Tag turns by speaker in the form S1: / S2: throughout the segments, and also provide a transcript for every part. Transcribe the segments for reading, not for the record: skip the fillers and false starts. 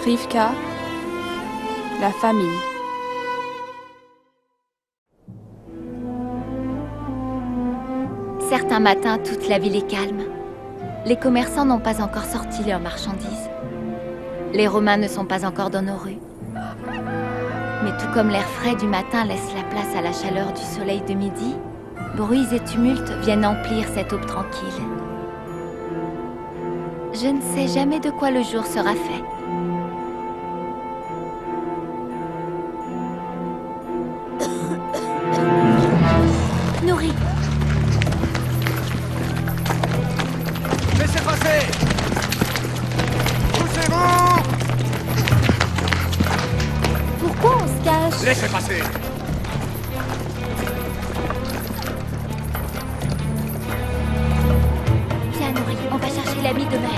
S1: Rivka, la famille.
S2: Certains matins, toute la ville est calme. Les commerçants n'ont pas encore sorti leurs marchandises. Les Romains ne sont pas encore dans nos rues. Mais tout comme l'air frais du matin laisse la place à la chaleur du soleil de midi, bruits et tumultes viennent emplir cette aube tranquille. Je ne sais jamais de quoi le jour sera fait. Nourri.
S3: Laissez passer! Poussez-vous!
S2: Pourquoi on se cache?
S3: Laissez passer!
S2: Viens, Nourri, on va chercher l'ami de mère.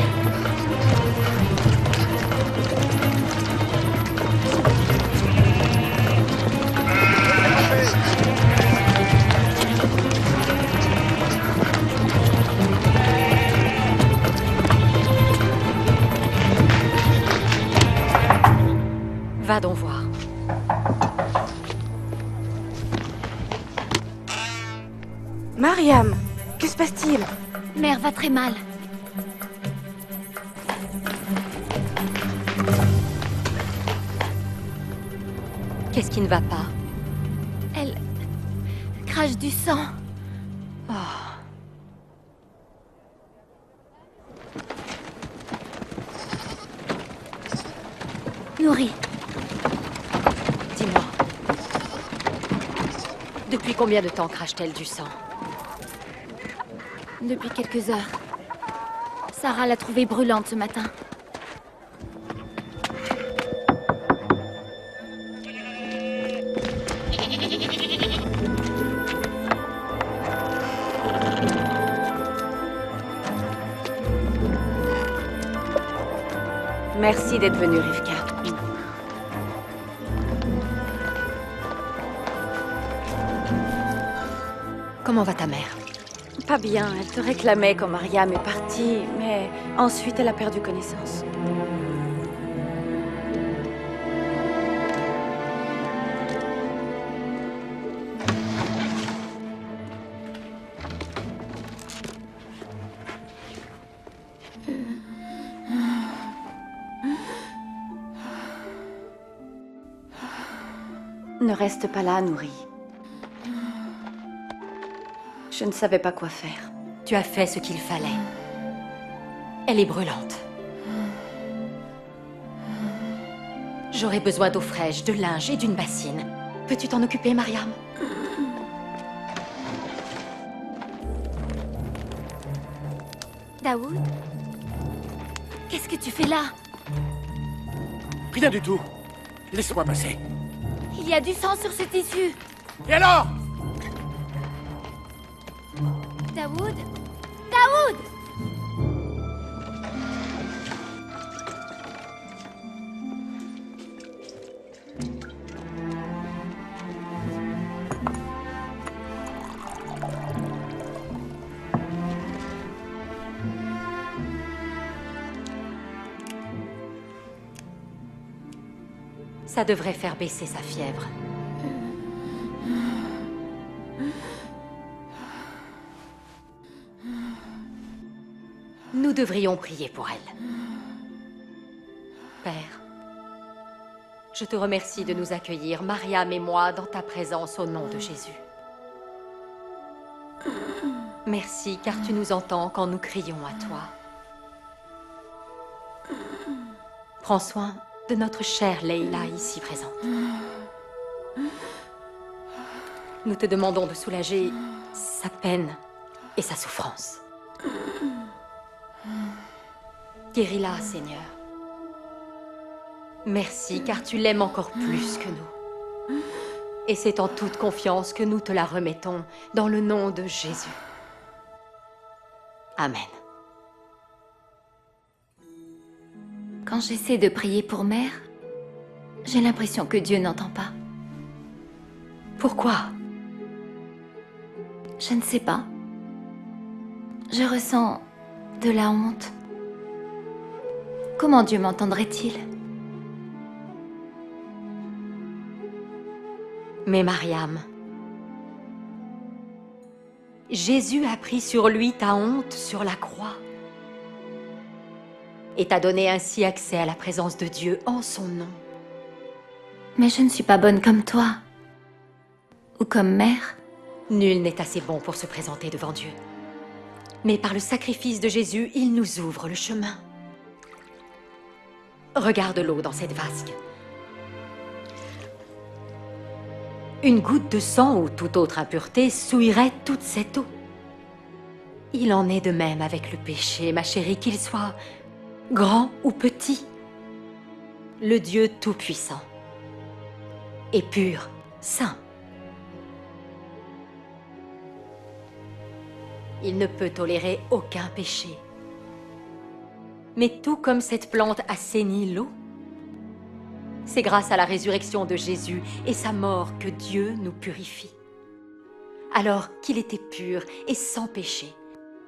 S4: Va donc voir.
S1: Mariam, que se passe-t-il?
S2: Mère va très mal.
S4: Qu'est-ce qui ne va pas?
S2: Elle crache du sang.
S4: Oh.
S2: Nourri.
S4: Dis-moi. Depuis combien de temps crache-t-elle du sang?
S2: Depuis quelques heures. Sarah l'a trouvée brûlante ce matin.
S5: Merci d'être venue, Rivka.
S4: Comment va ta mère?
S5: Pas bien, elle te réclamait quand Mariam est partie, mais ensuite elle a perdu connaissance. Ne reste pas là, Nourri. Je ne savais pas quoi faire.
S4: Tu as fait ce qu'il fallait. Elle est brûlante. J'aurais besoin d'eau fraîche, de linge et d'une bassine. Peux-tu t'en occuper, Mariam?
S2: Daoud? Qu'est-ce que tu fais là?
S3: Rien du tout. Laisse-moi passer.
S2: Il y a du sang sur ce tissu.
S3: Et alors?
S2: Daoud? Daoud!
S4: Ça devrait faire baisser sa fièvre. Nous devrions prier pour elle. Père, je te remercie de nous accueillir, Mariam et moi, dans ta présence au nom de Jésus. Merci, car tu nous entends quand nous crions à toi. Prends soin de notre chère Leïla ici présente. Nous te demandons de soulager sa peine et sa souffrance. Guéris-la, Seigneur. Merci, car tu l'aimes encore plus que nous. Et c'est en toute confiance que nous te la remettons, dans le nom de Jésus. Amen.
S2: Quand j'essaie de prier pour mère, j'ai l'impression que Dieu n'entend pas.
S4: Pourquoi?
S2: Je ne sais pas. Je ressens de la honte. Comment Dieu m'entendrait-il?
S4: Mais Mariam, Jésus a pris sur lui ta honte sur la croix et t'a donné ainsi accès à la présence de Dieu en son nom.
S2: Mais je ne suis pas bonne comme toi. Ou comme mère.
S4: Nul n'est assez bon pour se présenter devant Dieu. Mais par le sacrifice de Jésus, il nous ouvre le chemin. Regarde l'eau dans cette vasque. Une goutte de sang ou toute autre impureté souillerait toute cette eau. Il en est de même avec le péché, ma chérie, qu'il soit grand ou petit. Le Dieu Tout-Puissant est pur, saint. Il ne peut tolérer aucun péché. Mais tout comme cette plante assainit l'eau, c'est grâce à la résurrection de Jésus et sa mort que Dieu nous purifie. Alors qu'il était pur et sans péché,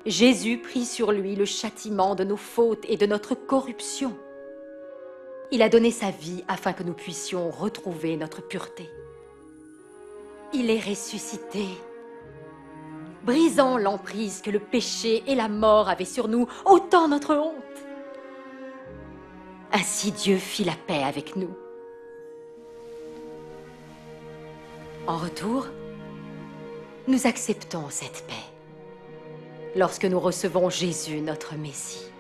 S4: Jésus prit sur lui le châtiment de nos fautes et de notre corruption. Il a donné sa vie afin que nous puissions retrouver notre pureté. Il est ressuscité, brisant l'emprise que le péché et la mort avaient sur nous, ôtant notre honte. Ainsi Dieu fit la paix avec nous. En retour, nous acceptons cette paix lorsque nous recevons Jésus, notre Messie,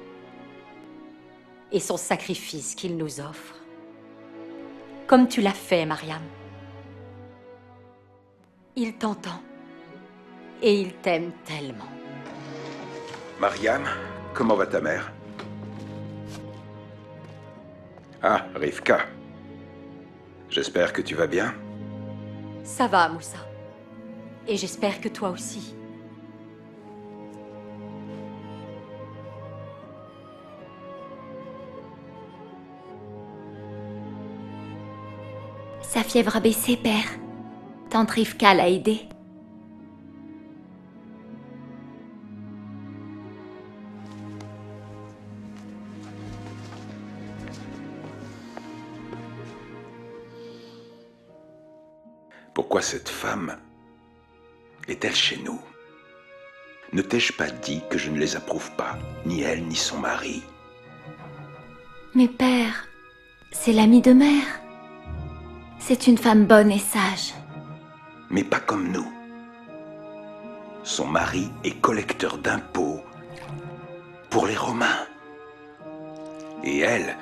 S4: et son sacrifice qu'il nous offre, comme tu l'as fait, Mariam. Il t'entend et il t'aime tellement.
S6: Mariam, comment va ta mère? Ah, Rivka. J'espère que tu vas bien.
S4: Ça va, Moussa. Et j'espère que toi aussi.
S2: Sa fièvre a baissé, père. Tante Rivka l'a aidé.
S6: Pourquoi cette femme est-elle chez nous? Ne t'ai-je pas dit que je ne les approuve pas, ni elle, ni son mari?
S2: Mais père, c'est l'amie de mère. C'est une femme bonne et sage.
S6: Mais pas comme nous. Son mari est collecteur d'impôts pour les Romains. Et elle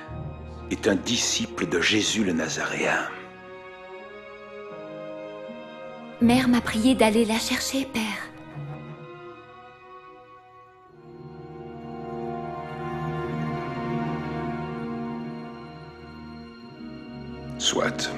S6: est un disciple de Jésus le Nazaréen.
S2: Mère m'a prié d'aller la chercher, père.
S6: Soit.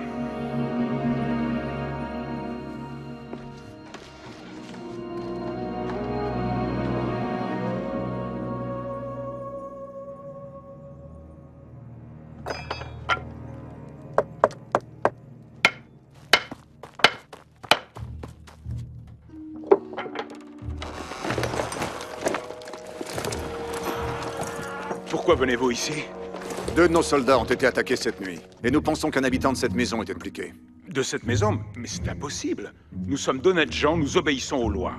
S6: Pourquoi venez-vous ici?
S7: 2 de nos soldats ont été attaqués cette nuit, et nous pensons qu'un habitant de cette maison est impliqué.
S6: De cette maison? Mais c'est impossible. Nous sommes d'honnêtes gens, nous obéissons aux lois.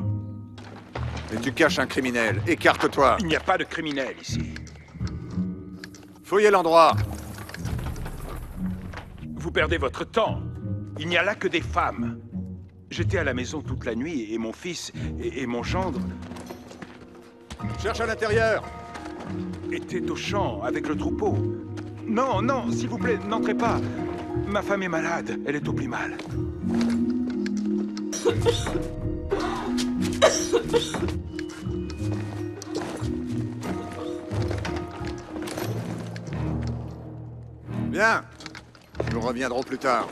S7: Et tu caches un criminel, écarte-toi.
S6: Il n'y a pas de criminel ici.
S7: Fouillez l'endroit.
S6: Vous perdez votre temps. Il n'y a là que des femmes. J'étais à la maison toute la nuit, et mon fils et mon gendre
S7: Cherche à l'intérieur.
S6: étaient au champ avec le troupeau. Non, non, s'il vous plaît, n'entrez pas. Ma femme est malade, elle est au plus mal.
S7: Bien. Nous reviendrons plus tard.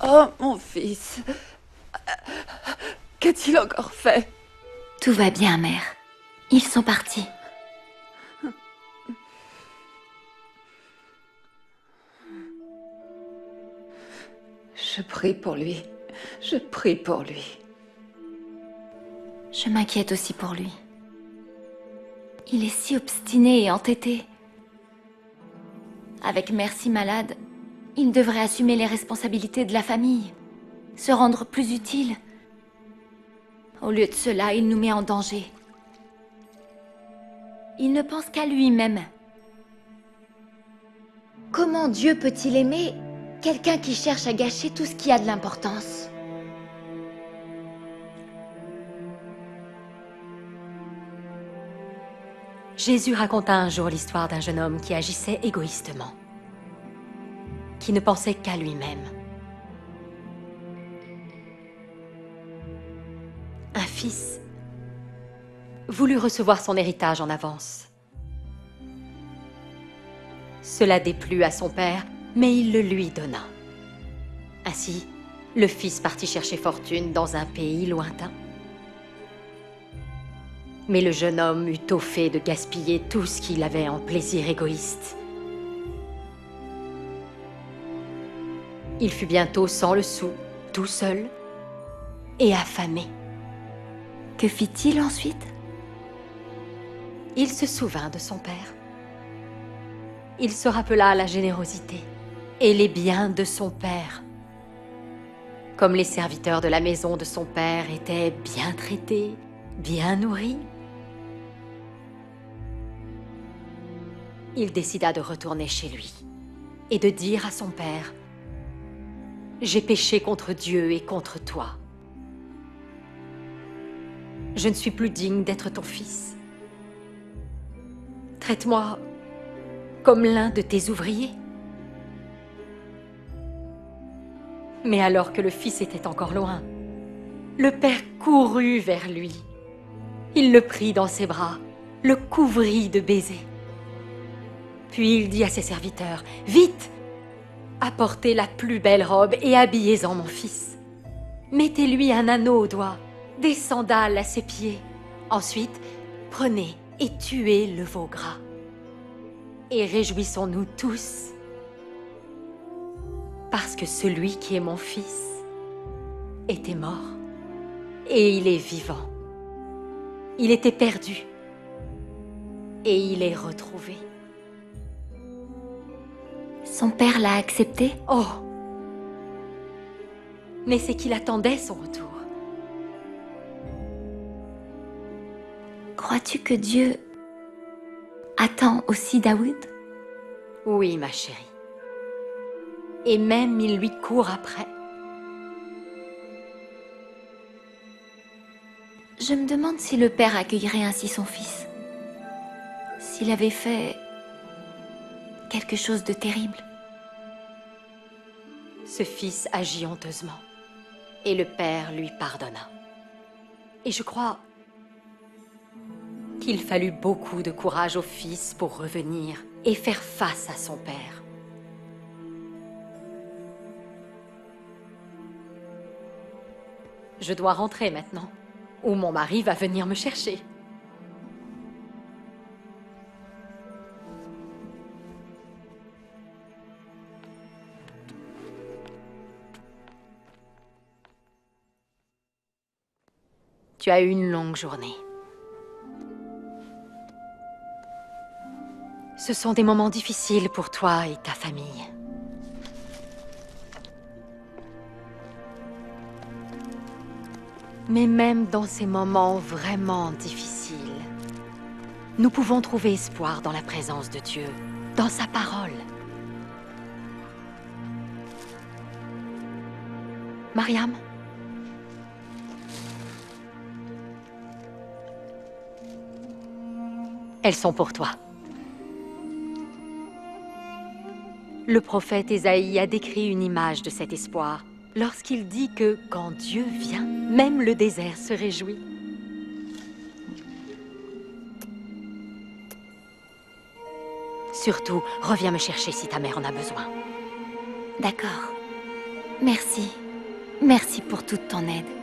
S5: Oh, mon fils. Qu'a-t-il encore fait?
S2: Tout va bien, mère. Ils sont partis.
S5: Je prie pour lui. Je prie pour lui.
S2: Je m'inquiète aussi pour lui. Il est si obstiné et entêté. Avec mère si malade, il devrait assumer les responsabilités de la famille, se rendre plus utile. Au lieu de cela, il nous met en danger. Il ne pense qu'à lui-même. Comment Dieu peut-il aimer quelqu'un qui cherche à gâcher tout ce qui a de l'importance ?
S4: Jésus raconta un jour l'histoire d'un jeune homme qui agissait égoïstement, qui ne pensait qu'à lui-même. Un fils voulut recevoir son héritage en avance. Cela déplut à son père, mais il le lui donna. Ainsi, le fils partit chercher fortune dans un pays lointain. Mais le jeune homme eut au fait de gaspiller tout ce qu'il avait en plaisir égoïste. Il fut bientôt sans le sou, tout seul et affamé.
S2: Que fit-il ensuite ?
S4: Il se souvint de son père. Il se rappela la générosité et les biens de son père. Comme les serviteurs de la maison de son père étaient bien traités, bien nourris, il décida de retourner chez lui et de dire à son père : « J'ai péché contre Dieu et contre toi. Je ne suis plus digne d'être ton fils. Traite-moi comme l'un de tes ouvriers. » Mais alors que le fils était encore loin, le père courut vers lui. Il le prit dans ses bras, le couvrit de baisers. Puis il dit à ses serviteurs : « Vite, apportez la plus belle robe et habillez-en mon fils. Mettez-lui un anneau au doigt, des sandales à ses pieds. Ensuite, prenez et tuez le veau gras. Et réjouissons-nous tous, parce que celui qui est mon fils était mort et il est vivant. Il était perdu et il est retrouvé. »
S2: Son père l'a accepté ?
S4: Oh! Mais c'est qu'il attendait son retour.
S2: Crois-tu que Dieu attend aussi Daoud ?
S4: Oui, ma chérie. Et même il lui court après.
S2: Je me demande si le père accueillerait ainsi son fils. S'il avait fait quelque chose de terrible.
S4: Ce fils agit honteusement, et le père lui pardonna. Et je crois qu'il fallut beaucoup de courage au fils pour revenir et faire face à son père. Je dois rentrer maintenant, ou mon mari va venir me chercher. Tu as eu une longue journée. Ce sont des moments difficiles pour toi et ta famille. Mais même dans ces moments vraiment difficiles, nous pouvons trouver espoir dans la présence de Dieu, dans sa parole. Mariam ? Elles sont pour toi. Le prophète Ésaïe a décrit une image de cet espoir lorsqu'il dit que quand Dieu vient, même le désert se réjouit. Surtout, reviens me chercher si ta mère en a besoin.
S2: D'accord. Merci. Merci pour toute ton aide.